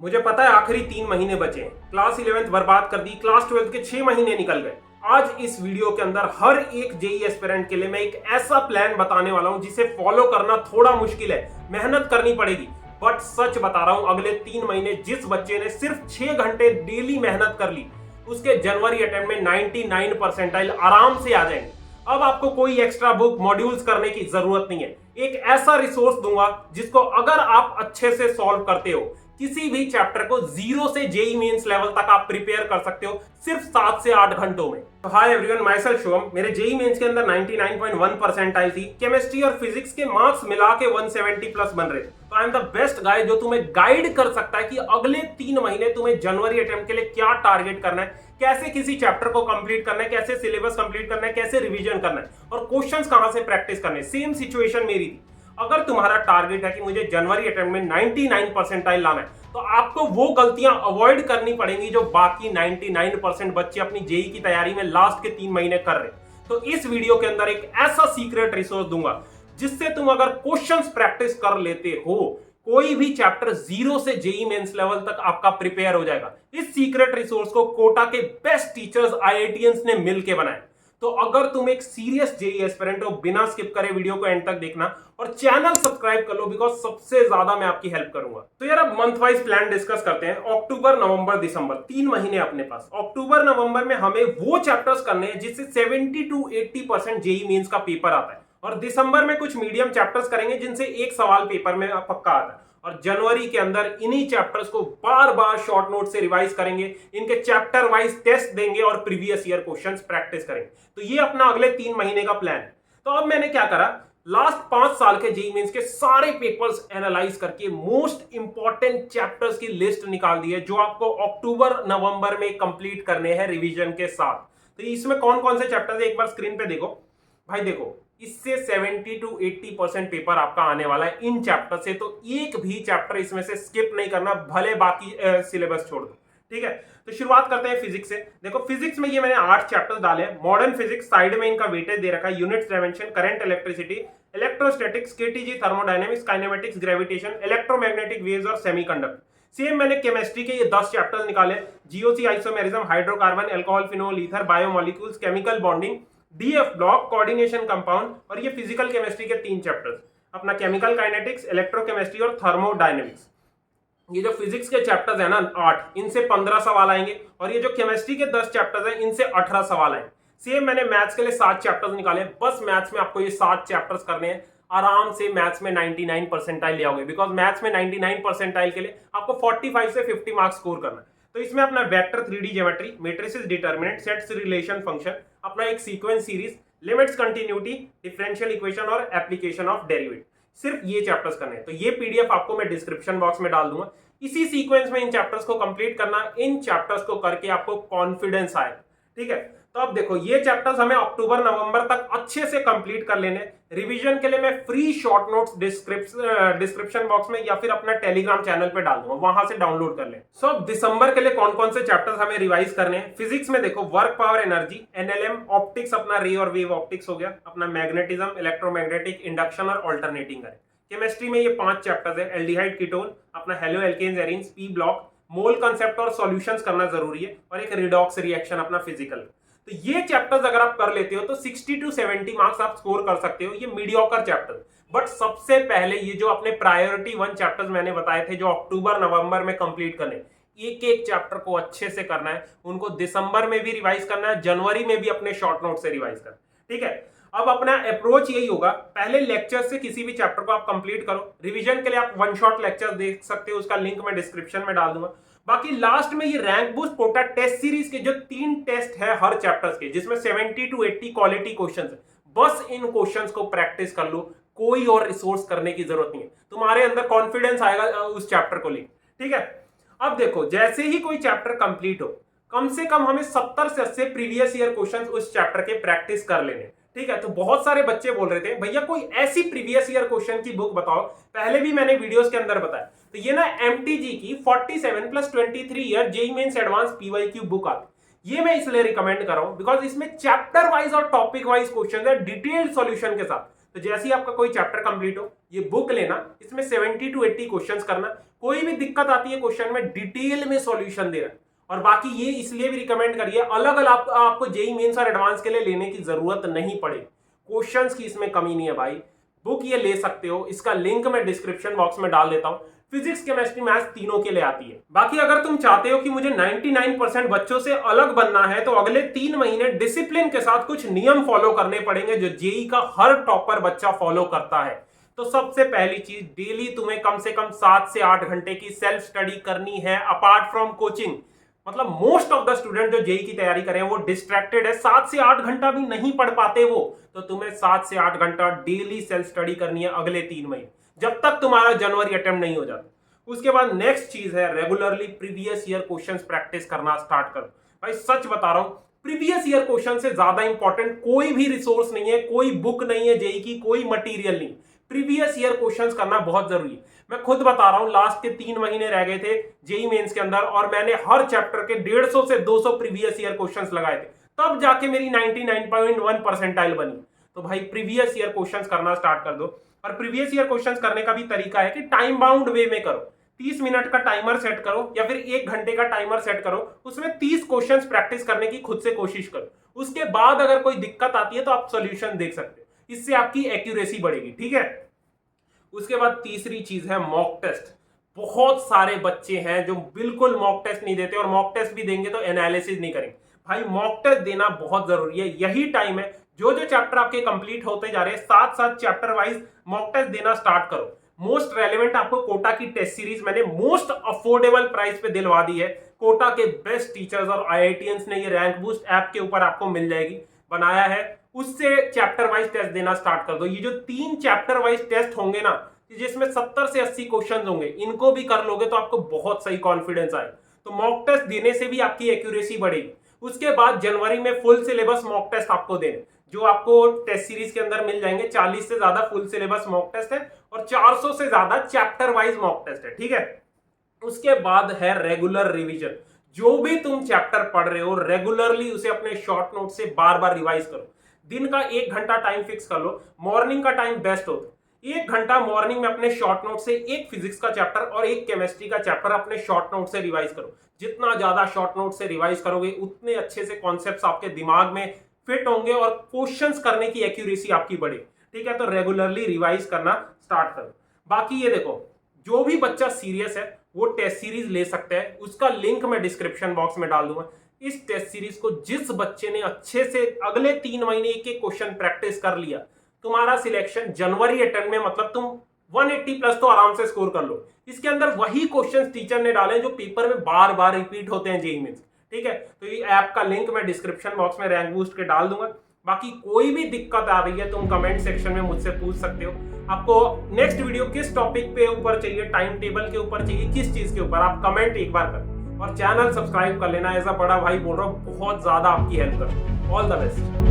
मुझे पता है आखिरी 3 महीने बचे हैं। क्लास 11th बर्बाद कर दी, क्लास 12th के 6 महीने निकल गए। आज इस वीडियो के अंदर हर एक जेई एस्पिरेंट के लिए मैं एक ऐसा प्लान बताने वाला हूं जिसे फॉलो करना थोड़ा मुश्किल है, मेहनत करनी पड़ेगी। बट सच बता रहा हूं, अगले 3 महीने जिस बच्चे ने सिर्फ 6 घंटे डेली मेहनत कर ली, उसके जनवरी अटेम्प्ट में 99 परसेंटाइल आराम से आ जाएंगे। अब आपको कोई एक्स्ट्रा बुक मॉड्यूल्स करने की जरूरत नहीं है। एक ऐसा रिसोर्स दूंगा जिसको अगर आप अच्छे से सॉल्व करते हो, किसी भी चैप्टर को 0 से जेई मेंस लेवल तक आप प्रिपेयर कर सकते हो सिर्फ 7 से 8 घंटों में। तो hi everyone, my self Shubham. मेरे जेई मेंस के अंदर 99.1 परसेंटाइल थी। केमिस्ट्री और फिजिक्स के मार्क्स मिला के 170 प्लस बन रहे थे। तो I am the best guy जो तुम्हें गाइड कर सकता है कि अगले 3 महीने तुम्हें जनवरी अटेम्प्ट के लिए क्या टारगेट करना है, कैसे किसी चैप्टर को कंप्लीट करना है, कैसे सिलेबस कंप्लीट करना है, कैसे रिवीजन करना है और क्वेश्चंस कहां से प्रैक्टिस करने। सेम सिचुएशन मेरी थी। अगर तुम्हारा टारगेट है कि मुझे जनवरी अटेम्प्ट में 99 परसेंटाइल लाना है, तो आपको वो गलतियां अवॉइड करनी पड़ेंगी जो बाकी 99% बच्चे अपनी जेई की तैयारी में लास्ट के 3 महीने कर रहे हैं। तो इस वीडियो के अंदर एक ऐसा सीक्रेट रिसोर्स दूंगा जिससे तुम अगर क्वेश्चंस प्रैक्टिस कर लेते हो, कोई भी चैप्टर 0 से जेई मेंस लेवल तक आपका प्रिपेयर हो जाएगा। इस सीक्रेट रिसोर्स को कोटा के बेस्ट टीचर्स आईआईटीएंस ने मिलकर बनाया। तो अगर तुम एक सीरियस जेई एस्पिरेंट हो, बिना स्किप करे वीडियो को एंड तक देखना और चैनल सब्सक्राइब कर लो, बिकॉज सबसे ज्यादा मैं आपकी हेल्प करूंगा। तो यार अब मंथ वाइज प्लान डिस्कस करते हैं। अक्टूबर, नवंबर, दिसंबर, 3 महीने अपने पास। अक्टूबर नवंबर में हमें वो चैप्टर्स करने हैं जिससे 70 to 80% जेई मेंस का पेपर आता है, और दिसंबर में कुछ मीडियम चैप्टर्स करेंगे जिनसे एक सवाल पेपर में पक्का आता है, और जनवरी के अंदर इन्हीं चैप्टर्स को बार बार शॉर्ट नोट से रिवाइज करेंगे, इनके चैप्टर वाइज टेस्ट देंगे और प्रीवियस ईयर क्वेश्चंस प्रैक्टिस करेंगे। तो ये अपना अगले 3 महीने का प्लान है। तो अब मैंने क्या करा, लास्ट 5 साल के जेईई मेंस के सारे पेपर्स एनालाइज करके मोस्ट इंपॉर्टेंट चैप्टर्स की लिस्ट निकाल दी है जो आपको अक्टूबर नवंबर में कंप्लीट करने हैं रिवीजन के साथ। तो इसमें कौन कौन से चैप्टर्स है एक बार स्क्रीन पे देखो भाई। देखो, इससे 70 to 80% पेपर आपका आने वाला है इन चैप्टर से। तो एक भी चैप्टर इसमें से स्किप नहीं करना, भले बाकी सिलेबस छोड़ दो। ठीक है, तो शुरुआत करते हैं फिजिक्स से। देखो, फिजिक्स में ये मैंने 8 चैप्टर्स डाले हैं। मॉडर्न फिजिक्स, साइड में इनका वेटेज दे रखा है, units, dimension, current, electricity, electrostatics, KTG, thermodynamics, kinematics, gravitation, electromagnetic waves और सेमीकंडक्टर। सेम मैंने केमिस्ट्री के ये 10 चैप्टर्स निकाले, GOC, isomerism, hydrocarbon, alcohol, phenol, ether, biomolecules, chemical bonding, DF block, coordination compound, और ये फिजिकल केमिस्ट्री के 3 चैप्टर्स अपना chemical kinetics, electrochemistry और थर्मोडायनेमिक्स। ये जो फिजिक्स के चैप्टर्स है ना 8, इनसे 15 सवाल आएंगे, और ये जो केमिस्ट्री के 10 चैप्टर्स हैं इनसे 18 सवाल आएंगे। सेम मैंने मैथ्स के लिए 7 चैप्टर्स निकाले। बस मैथ्स में आपको ये 7 चैप्टर्स करने हैं। आराम से मैथ्स में 99 परसेंटाइल ले आओगे, बिकॉज मैथ्स में 99 परसेंटाइल के लिए आपको 45 से 50 मार्क्स स्कोर करना है। तो इसमें अपना vector 3D geometry, matrices, determinant, sets, relation, function, अपना एक sequence series, limits, continuity, differential equation और एप्लीकेशन ऑफ डेरिवेटिव, सिर्फ ये चैप्टर्स करने हैं। तो ये पीडीएफ आपको मैं डिस्क्रिप्शन बॉक्स में डाल दूंगा। इसी सीक्वेंस में इन चैप्टर्स को कंप्लीट करना, इन चैप्टर्स को करके आपको कॉन्फिडेंस आएगा। ठीक है, तो अब देखो, ये चैप्टर्स हमें अक्टूबर नवंबर तक अच्छे से कंप्लीट कर लेने। रिवीजन के लिए मैं free short notes description box में या फिर अपना टेलीग्राम चैनल पे डाल दूंगा, वहां से डाउनलोड कर लें। सो अब दिसंबर के लिए कौन कौन से चैप्टर्स हमें रिवाइज करने हैं। फिजिक्स में देखो, work, power, energy, NLM, optics, अपना रे और वेव ऑप्टिक्स हो गया, अपना मैग्नेटिज्म, इलेक्ट्रोमैग्नेटिक, इंडक्शन और ऑल्टरनेटिंग करें। केमिस्ट्री में ये 5 चैप्टर्स है, एल्डिहाइड, कीटोन, अपना haloalkanes, arenes, P block, mole concept और सॉल्यूशंस करना जरूरी है, और एक रिडॉक्स रिएक्शन अपना फिजिकल। तो ये चैप्टर्स अगर आप कर लेते हो तो 60 to 70 मार्क्स आप स्कोर कर सकते हो। ये मीडियोकर चैप्टर। बट सबसे पहले ये जो अपने प्रायोरिटी 1 चैप्टर्स मैंने बताए थे जो अक्टूबर नवंबर में कंप्लीट करने, एक एक चैप्टर को अच्छे से करना है। उनको दिसंबर में भी रिवाइज करना है, जनवरी में भी अपने शॉर्ट नोट से रिवाइज करना। ठीक है, अब अपना अप्रोच यही होगा, पहले लेक्चर से किसी भी चैप्टर को आप कंप्लीट करो। रिवीजन के लिए आप 1 शॉट लेक्चर देख सकते हो, उसका लिंक मैं डिस्क्रिप्शन में डाल दूंगा। बाकी लास्ट में ये rank boost Kota test series के जो 3 टेस्ट है हर चैप्टर्स के, जिसमें 70 to 80 क्वालिटी क्वेश्चंस है, बस इन क्वेश्चंस को प्रैक्टिस कर लो। कोई और रिसोर्स करने की जरूरत नहीं है, तुम्हारे अंदर कॉन्फिडेंस आएगा उस चैप्टर को लेकर। ठीक है, अब देखो, जैसे ही कोई चैप्टर कंप्लीट हो, कम से कम हमें 70 से 80 प्रीवियस ईयर क्वेश्चन उस चैप्टर के प्रैक्टिस कर लेने। ठीक है, तो बहुत सारे बच्चे बोल रहे थे भैया कोई ऐसी प्रीवियस ईयर क्वेश्चन की बुक बताओ। पहले भी मैंने वीडियोस के अंदर बताया, तो ये ना एमटीजी की 47 + 23 year JEE mains advance PYQ book आती। ये मैं इसलिए रिकमेंड कर रहा हूं बिकॉज इसमें चैप्टर वाइज और टॉपिक वाइज क्वेश्चन है डिटेल्ड सॉल्यूशन के साथ। तो जैसे ही आपका कोई चैप्टर कंप्लीट हो, ये बुक लेना, इसमें 70 to 80 क्वेश्चंस करना, कोई भी दिक्कत आती है क्वेश्चन में डिटेल में सॉल्यूशन दे रहा है। और बाकी ये इसलिए भी रिकमेंड करिए, अलग अलग आपको जेईई मेंस और एडवांस के लिए लेने की जरूरत नहीं पड़े, क्वेश्चंस की इसमें कमी नहीं है भाई। बुक ये ले सकते हो, इसका लिंक मैं डिस्क्रिप्शन बॉक्स में डाल देता हूं। फिजिक्स, केमिस्ट्री, मैथ्स तीनों के लिए आती है। बाकी अगर तुम चाहते हो कि मुझे 99% बच्चों से अलग बनना है तो अगले 3 महीने डिसिप्लिन के साथ कुछ नियम फॉलो करने पड़ेंगे जो जेईई का हर टॉपर बच्चा फॉलो करता है। तो सबसे पहली चीज, डेली तुम्हें कम से कम 7 से 8 घंटे की सेल्फ स्टडी करनी है अपार्ट फ्रॉम कोचिंग। मतलब मोस्ट ऑफ द स्टूडेंट जो जेईई की तैयारी कर रहे हैं वो डिस्ट्रैक्टेड है, 7 से 8 घंटा भी नहीं पढ़ पाते वो। तो तुम्हें 7 से 8 घंटा डेली सेल्फ स्टडी करनी है अगले 3 महीने, जब तक तुम्हारा जनवरी अटेम्प्ट नहीं हो जाता। उसके बाद नेक्स्ट चीज है regularly previous year questions practice करना स्टार्ट करो। भाई सच बता रहा हूं, प्रीवियस ईयर क्वेश्चन से ज्यादा इंपॉर्टेंट कोई भी रिसोर्स नहीं है, कोई बुक नहीं है जेईई की, कोई मटेरियल नहीं। प्रीवियस ईयर क्वेश्चंस करना बहुत जरूरी है। मैं खुद बता रहा हूं, लास्ट के 3 महीने रह गए थे जेईई मेंस के अंदर और मैंने हर चैप्टर के 150 से 200 प्रीवियस ईयर क्वेश्चंस लगाए थे, तब जाके मेरी 99.1 परसेंटाइल बनी। तो भाई प्रीवियस ईयर क्वेश्चंस करना स्टार्ट कर दो। और प्रीवियस ईयर क्वेश्चंस करने का भी तरीका है कि टाइम बाउंड वे में करो। 30 मिनट का टाइमर सेट करो या फिर 1 घंटे का टाइमर सेट करो, उसमें 30 क्वेश्चंस प्रैक्टिस करने की खुद से कोशिश करो। उसके बाद अगर कोई दिक्कत आती है तो आप सॉल्यूशन देख सकते हो, इससे आपकी एक्यूरेसी बढ़ेगी। ठीक है। उसके बाद तीसरी चीज है मॉक टेस्ट। बहुत सारे बच्चे हैं जो बिल्कुल मॉक टेस्ट नहीं देते और मॉक टेस्ट भी देंगे तो एनालिसिस नहीं करेंगे। भाई मॉक टेस्ट देना बहुत जरूरी है, यही टाइम है। जो जो चैप्टर आपके कंप्लीट होते जा रहे हैं, साथ साथ चैप्टर वाइज मॉक टेस्ट देना स्टार्ट करो। मोस्ट रेलेवेंट आपको कोटा की टेस्ट सीरीज मैंने मोस्ट अफोर्डेबल प्राइस पे दिलवा दी है। कोटा के बेस्ट टीचर्स और आईआईटीएंस ने ये रैंक बूस्ट ऐप के ऊपर आपको मिल जाएगी, बनाया है। उससे चैप्टर वाइज टेस्ट देना स्टार्ट कर दो। ये जो 3 चैप्टर वाइज टेस्ट होंगे ना, जिसमें 70 से 80 क्वेश्चन होंगे, इनको भी कर लोगे तो आपको बहुत सही कॉन्फिडेंस आए। तो मॉक टेस्ट देने से भी आपकी एक्यूरेसी बढ़ेगी। उसके बाद जनवरी में फुल सिलेबस मॉक टेस्ट आपको देने, जो आपको टेस्ट सीरीज के अंदर मिल जाएंगे। 40 से ज्यादा फुल सिलेबस मॉक टेस्ट है और 400 से ज्यादा चैप्टर वाइज मॉक टेस्ट है। ठीक है। उसके बाद है रेगुलर रिवीजन। जो भी तुम चैप्टर पढ़ रहे हो रेगुलरली उसे अपने शॉर्ट नोट से बार बार रिवाइज करो। दिन का 1 घंटा टाइम फिक्स कर लो, मॉर्निंग का टाइम बेस्ट होता है। 1 घंटा मॉर्निंग में अपने शॉर्ट नोट से एक फिजिक्स का चैप्टर और एक केमिस्ट्री का चैप्टर अपने शॉर्ट नोट से रिवाइज करो। जितना ज्यादा शॉर्ट नोट से रिवाइज करोगे उतने अच्छे से कॉन्सेप्ट्स आपके दिमाग में फिट होंगे और क्वेश्चंस करने की एक्यूरेसी आपकी बढ़ेगी। ठीक है। तो रेगुलरली रिवाइज करना स्टार्ट करो। बाकी ये देखो, जो भी बच्चा सीरियस है वो टेस्ट सीरीज ले सकता है, उसका लिंक मैं डिस्क्रिप्शन बॉक्स में डाल दूंगा। इस टेस्ट सीरीज को जिस बच्चे ने अच्छे से अगले 3 महीने एक एक क्वेश्चन प्रैक्टिस कर लिया, तुम्हारा सिलेक्शन जनवरी अटेम्प्ट में, मतलब तुम 180 प्लस तो आराम से स्कोर कर लो। इसके अंदर वही क्वेश्चंस टीचर ने डाले जो पेपर में बार बार रिपीट होते हैं जेईई मेंस। ठीक है। तो ये ऐप का लिंक मैं डिस्क्रिप्शन बॉक्स में रैंक बूस्ट के डाल दूंगा। बाकी कोई भी दिक्कत आ रही है तुम कमेंट सेक्शन में मुझसे पूछ सकते हो। आपको नेक्स्ट वीडियो किस टॉपिक पे ऊपर चाहिए, टाइम टेबल के ऊपर चाहिए, किस चीज के ऊपर, आप कमेंट एक बार करें और चैनल सब्सक्राइब कर लेना। एज अ बड़ा भाई बोल रहा हूँ, बहुत ज्यादा आपकी हेल्प कर। All the best.